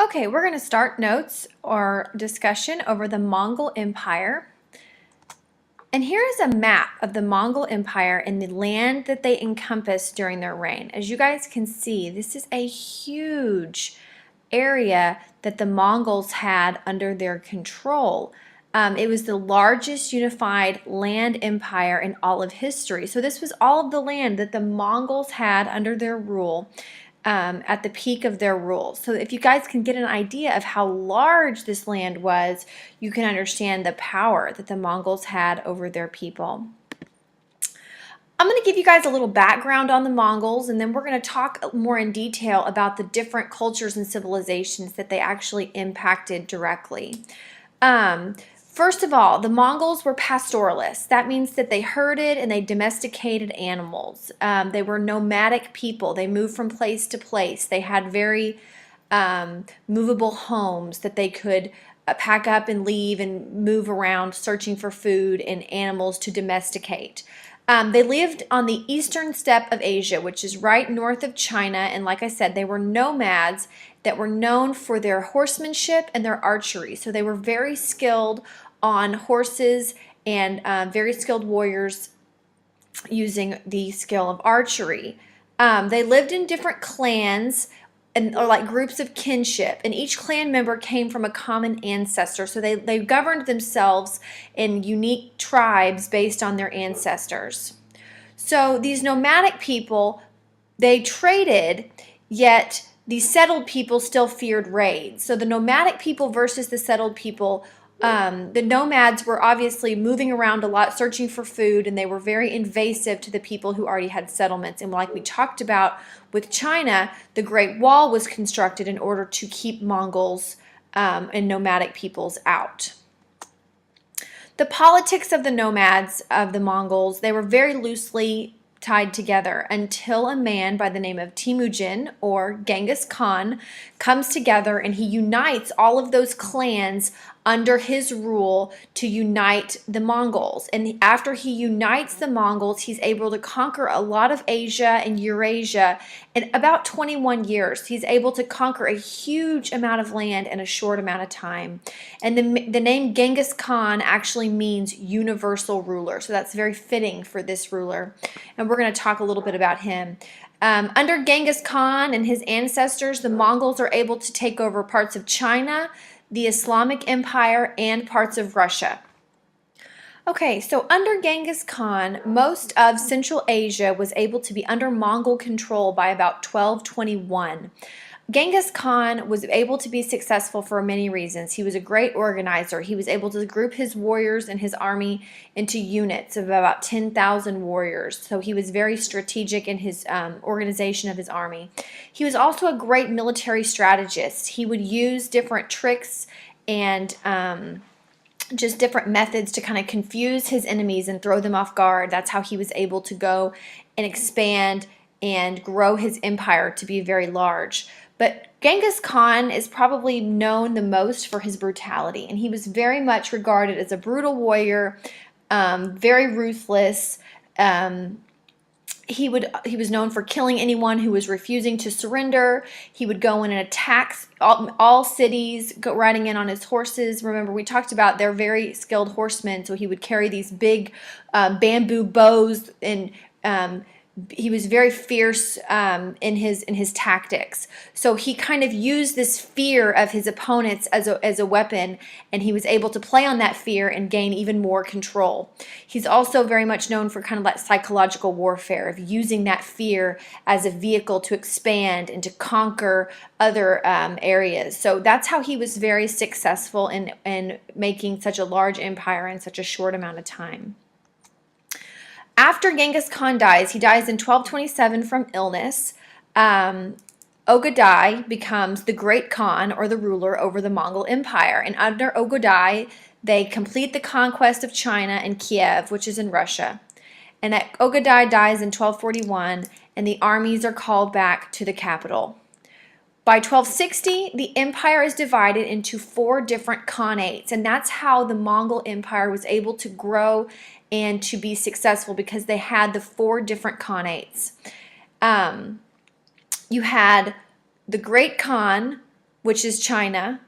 Okay, we're going to start notes or discussion over the Mongol Empire. And here is a map of the Mongol Empire and the land that they encompassed during their reign. As you guys can see, this is a huge area that the Mongols had under their control. It was the largest unified land empire in all of history. So this was all of the land that the Mongols had under their rule at the peak of their rule. So if you guys can get an idea of how large this land was, you can understand the power that the Mongols had over their people. I'm going to give you guys a little background on the Mongols, and then we're going to talk more in detail about the different cultures and civilizations that they actually impacted directly. First of all, the Mongols were pastoralists. That means that they herded and they domesticated animals. They were nomadic people. They moved from place to place. They had very movable homes that they could pack up and leave and move around searching for food and animals to domesticate. They lived on the eastern steppe of Asia, which is right north of China, and like I said, they were nomads that were known for their horsemanship and their archery. So they were very skilled on horses and very skilled warriors using the skill of archery. They lived in different clans or like groups of kinship, and each clan member came from a common ancestor. So they governed themselves in unique tribes based on their ancestors. So these nomadic people, they traded, yet the settled people still feared raids. So the nomadic people versus the settled people, the nomads were obviously moving around a lot, searching for food, and they were very invasive to the people who already had settlements. And like we talked about with China, the Great Wall was constructed in order to keep Mongols and nomadic peoples out. The politics of the nomads of the Mongols, they were very loosely tied together until a man by the name of Temujin or Genghis Khan comes together and he unites all of those clans under his rule to unite the Mongols. And after he unites the Mongols, he's able to conquer a lot of Asia and Eurasia in about 21 years. He's able to conquer a huge amount of land in a short amount of time. And the name Genghis Khan actually means universal ruler. So that's very fitting for this ruler. And we're going to talk a little bit about him. Under Genghis Khan and his ancestors, the Mongols are able to take over parts of China, the Islamic Empire, and parts of Russia. Okay, so under Genghis Khan, most of Central Asia was able to be under Mongol control by about 1221. Genghis Khan was able to be successful for many reasons. He was a great organizer. He was able to group his warriors and his army into units of about 10,000 warriors. So he was very strategic in his organization of his army. He was also a great military strategist. He would use different tricks and just different methods to kind of confuse his enemies and throw them off guard. That's how he was able to go and expand and grow his empire to be very large. But Genghis Khan is probably known the most for his brutality, and he was very much regarded as a brutal warrior, very ruthless. He was known for killing anyone who was refusing to surrender. He would go in and attack all cities, riding in on his horses. Remember, we talked about they're very skilled horsemen, so he would carry these big bamboo bows, and he was very fierce in his tactics. So he kind of used this fear of his opponents as a weapon, and he was able to play on that fear and gain even more control. He's also very much known for kind of like psychological warfare, of using that fear as a vehicle to expand and to conquer other areas. So that's how he was very successful in making such a large empire in such a short amount of time. After Genghis Khan dies, he dies in 1227 from illness. Ogadai becomes the Great Khan, or the ruler over the Mongol Empire. And under Ogadai, they complete the conquest of China and Kiev, which is in Russia. And Ogadai dies in 1241, and the armies are called back to the capital. By 1260, the empire is divided into 4 different khanates, and that's how the Mongol Empire was able to grow and to be successful, because they had the 4 different khanates. You had the Great Khan, which is China.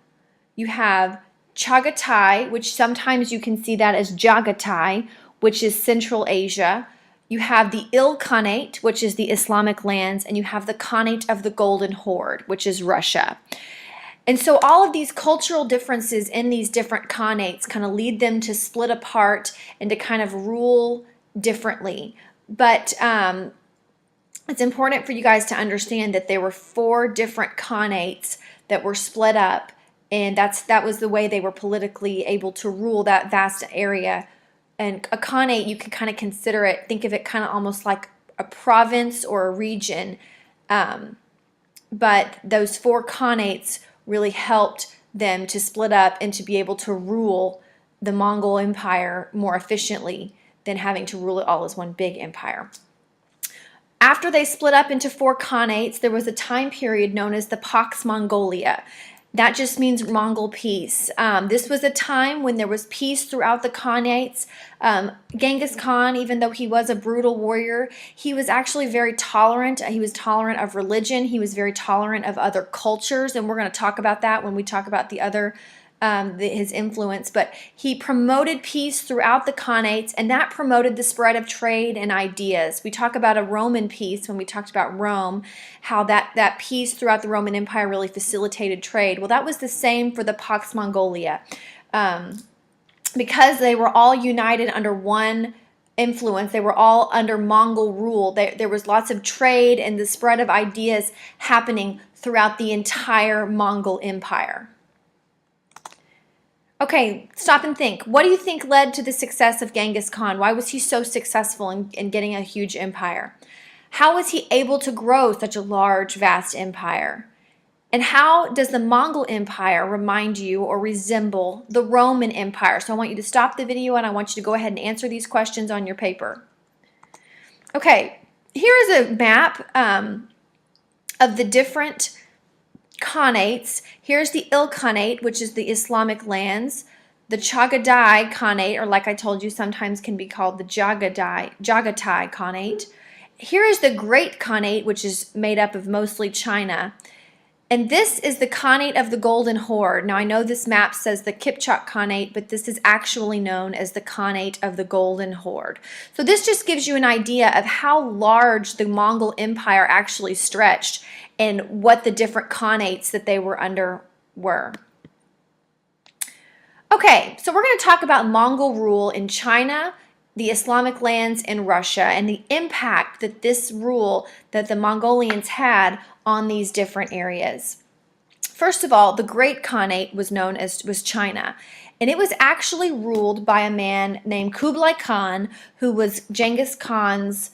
You have Chagatai, which sometimes you can see that as Jagatai, which is Central Asia. You have the Ilkhanate, which is the Islamic lands, and you have the Khanate of the Golden Horde, which is Russia. And so all of these cultural differences in these different khanates kind of lead them to split apart and to kind of rule differently. But it's important for you guys to understand that there were 4 different khanates that were split up, and that was the way they were politically able to rule that vast area. And a khanate, you can kind of consider it, think of it kind of almost like a province or a region. But those 4 khanates really helped them to split up and to be able to rule the Mongol Empire more efficiently than having to rule it all as one big empire. After they split up into 4 khanates, there was a time period known as the Pax Mongolia. That just means Mongol peace. This was a time when there was peace throughout the khanates. Genghis Khan, even though he was a brutal warrior, he was actually very tolerant. He was tolerant of religion. He was very tolerant of other cultures, and we're going to talk about that when we talk about the other his influence. But he promoted peace throughout the khanates, and that promoted the spread of trade and ideas. We talk about a Roman peace when we talked about Rome, how that peace throughout the Roman Empire really facilitated trade. Well, that was the same for the Pax Mongolia. Because they were all united under one influence, they were all under Mongol rule, there was lots of trade and the spread of ideas happening throughout the entire Mongol Empire. Okay, stop and think. What do you think led to the success of Genghis Khan? Why was he so successful in getting a huge empire? How was he able to grow such a large, vast empire? And how does the Mongol Empire remind you or resemble the Roman Empire? So I want you to stop the video and I want you to go ahead and answer these questions on your paper. Okay, here is a map of the different khanates. Here's the Ilkhanate, which is the Islamic lands. The Chagatai Khanate, or like I told you, sometimes can be called the Jagatai Khanate. Here is the Great Khanate, which is made up of mostly China. And this is the Khanate of the Golden Horde. Now I know this map says the Kipchak Khanate, but this is actually known as the Khanate of the Golden Horde. So this just gives you an idea of how large the Mongol Empire actually stretched and what the different khanates that they were under were. Okay, so we're going to talk about Mongol rule in China, the Islamic lands, and Russia, and the impact that this rule that the Mongolians had on these different areas. First of all, the Great Khanate was China, and it was actually ruled by a man named Kublai Khan, who was Genghis Khan's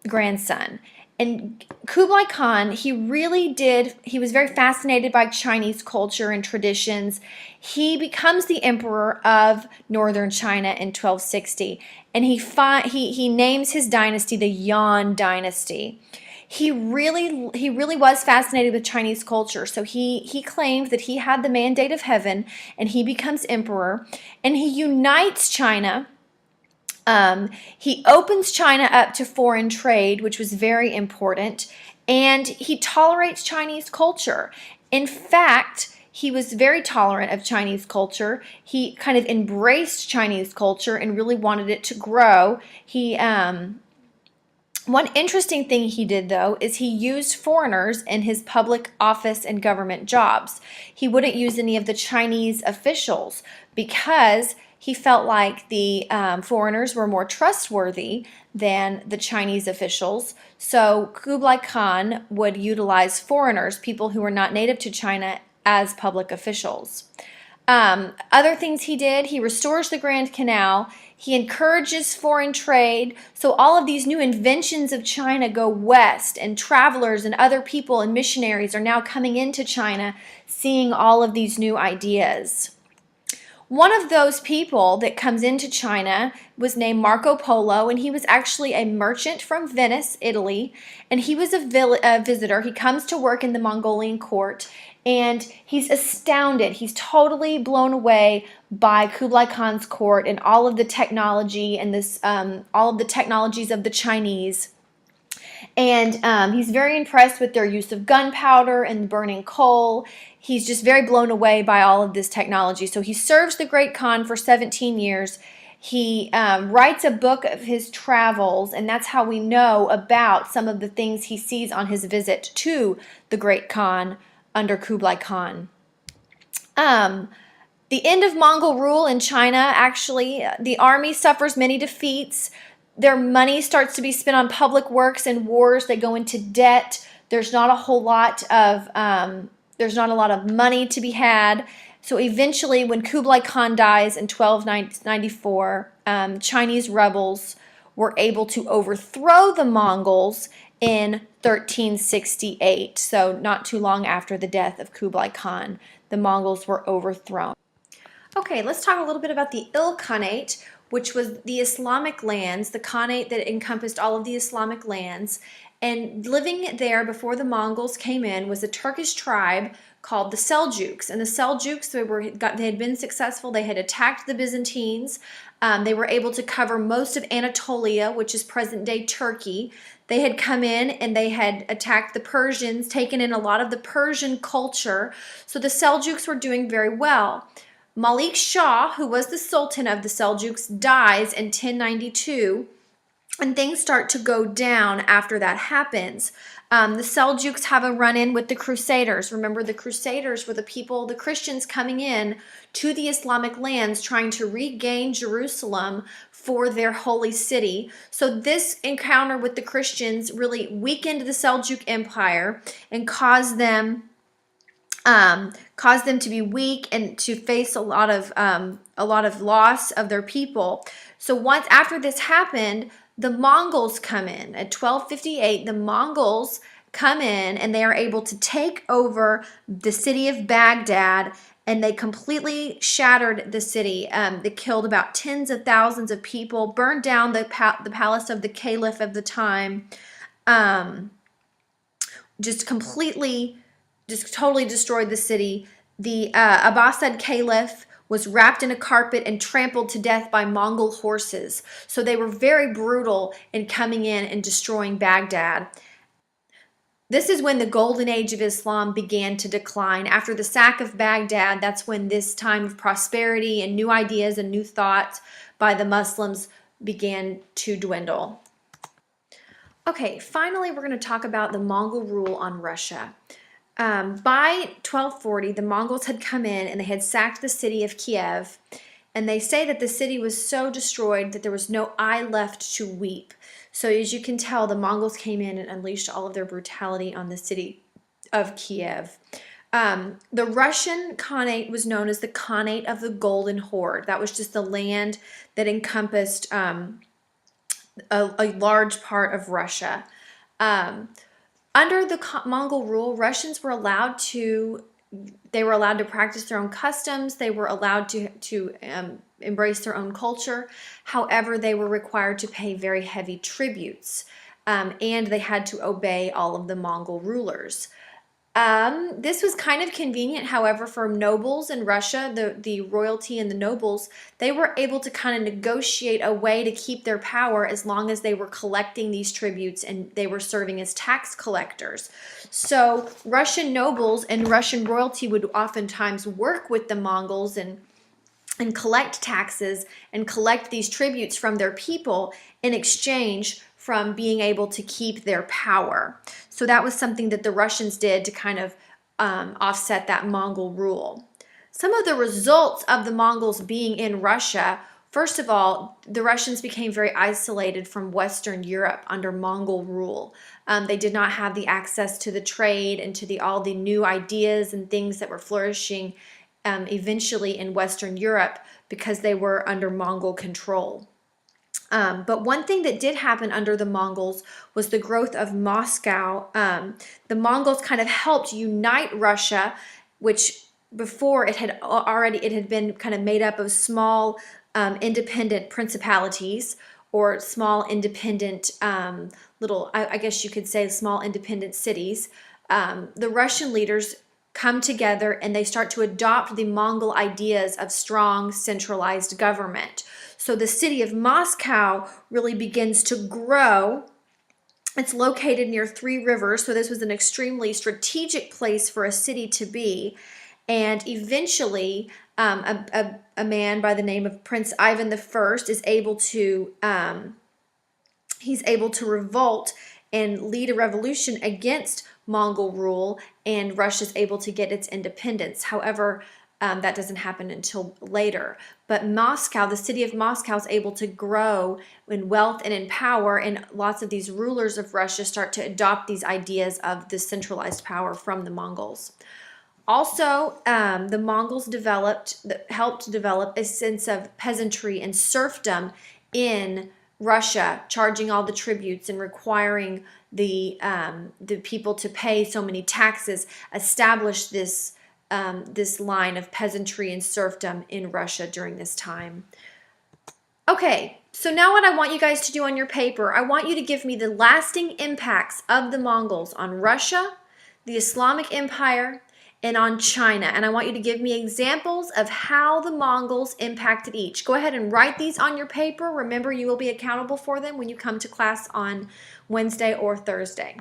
grandson. And Kublai Khan, he was very fascinated by Chinese culture and traditions. He becomes the emperor of northern China in 1260, and he names his dynasty the Yuan dynasty. He really was fascinated with Chinese culture, so he claimed that he had the mandate of heaven, and he becomes emperor, and he unites China. He opens China up to foreign trade, which was very important, and he tolerates Chinese culture. In fact, he was very tolerant of Chinese culture. He kind of embraced Chinese culture and really wanted it to grow. One interesting thing he did, though, is he used foreigners in his public office and government jobs. He wouldn't use any of the Chinese officials because he felt like the foreigners were more trustworthy than the Chinese officials. So Kublai Khan would utilize foreigners, people who were not native to China, as public officials. Other things he did, he restores the Grand Canal. He encourages foreign trade. So all of these new inventions of China go west, and travelers and other people and missionaries are now coming into China, seeing all of these new ideas. One of those people that comes into China was named Marco Polo, and he was actually a merchant from Venice, Italy, and he was a visitor. He comes to work in the Mongolian court, and he's astounded. He's totally blown away by Kublai Khan's court and all of the technology and all of the technologies of the Chinese. And he's very impressed with their use of gunpowder and burning coal. He's just very blown away by all of this technology. So he serves the Great Khan for 17 years. He writes a book of his travels, and that's how we know about some of the things he sees on his visit to the Great Khan under Kublai Khan. The end of Mongol rule in China, actually, the army suffers many defeats. Their money starts to be spent on public works and wars. They go into debt. There's not a whole lot of money to be had. So eventually, when Kublai Khan dies in 1294, Chinese rebels were able to overthrow the Mongols in 1368. So not too long after the death of Kublai Khan, the Mongols were overthrown. Okay, let's talk a little bit about the Khanate, which was the Islamic lands, the Khanate that encompassed all of the Islamic lands. And living there before the Mongols came in was a Turkish tribe called the Seljuks. And the Seljuks, they had been successful. They had attacked the Byzantines. They were able to cover most of Anatolia, which is present-day Turkey. They had come in and they had attacked the Persians, taken in a lot of the Persian culture. So the Seljuks were doing very well. Malik Shah, who was the Sultan of the Seljuks, dies in 1092, and things start to go down after that happens. The Seljuks have a run-in with the Crusaders. Remember, the Crusaders were the people, the Christians coming in to the Islamic lands trying to regain Jerusalem for their holy city. So this encounter with the Christians really weakened the Seljuk Empire and caused them to be weak and to face a lot of loss of their people. So once after this happened, the Mongols come in. At 1258, the Mongols come in and they are able to take over the city of Baghdad, and they completely shattered the city. They killed about tens of thousands of people, burned down the palace of the caliph of the time, just totally destroyed the city. The Abbasid Caliph was wrapped in a carpet and trampled to death by Mongol horses. So they were very brutal in coming in and destroying Baghdad. This is when the golden age of Islam began to decline. After the sack of Baghdad, that's when this time of prosperity and new ideas and new thoughts by the Muslims began to dwindle. Okay, finally we're going to talk about the Mongol rule on Russia. By 1240, the Mongols had come in and they had sacked the city of Kiev, and they say that the city was so destroyed that there was no eye left to weep. So as you can tell, the Mongols came in and unleashed all of their brutality on the city of Kiev. The Russian Khanate was known as the Khanate of the Golden Horde. That was just the land that encompassed a large part of Russia. Under the Mongol rule, Russians were allowed to practice their own customs. They were allowed to embrace their own culture. However, they were required to pay very heavy tributes, and they had to obey all of the Mongol rulers. This was kind of convenient, however, for nobles in Russia, the royalty and the nobles. They were able to kind of negotiate a way to keep their power as long as they were collecting these tributes and they were serving as tax collectors. So Russian nobles and Russian royalty would oftentimes work with the Mongols and collect taxes and collect these tributes from their people in exchange from being able to keep their power. So that was something that the Russians did to kind of offset that Mongol rule. Some of the results of the Mongols being in Russia, first of all, the Russians became very isolated from Western Europe under Mongol rule. They did not have the access to the trade and to all the new ideas and things that were flourishing eventually in Western Europe because they were under Mongol control. But one thing that did happen under the Mongols was the growth of Moscow. The Mongols kind of helped unite Russia, which before it had been kind of made up of small independent principalities or small independent I guess you could say small independent cities. The Russian leaders come together and they start to adopt the Mongol ideas of strong centralized government. So the city of Moscow really begins to grow It's located near 3 rivers, so this was an extremely strategic place for a city to be. And eventually, a man by the name of Prince Ivan I is able to he's able to revolt and lead a revolution against Mongol rule, and Russia's able to get its independence. However, that doesn't happen until later. But Moscow, the city of Moscow, is able to grow in wealth and in power, and lots of these rulers of Russia start to adopt these ideas of the centralized power from the Mongols. Also, the Mongols helped develop a sense of peasantry and serfdom in Russia, charging all the tributes and requiring the people to pay so many taxes, established this line of peasantry and serfdom in Russia during this time. Okay, so now what I want you guys to do on your paper, I want you to give me the lasting impacts of the Mongols on Russia, the Islamic Empire, and on China. And I want you to give me examples of how the Mongols impacted each. Go ahead and write these on your paper. Remember, you will be accountable for them when you come to class on Wednesday or Thursday.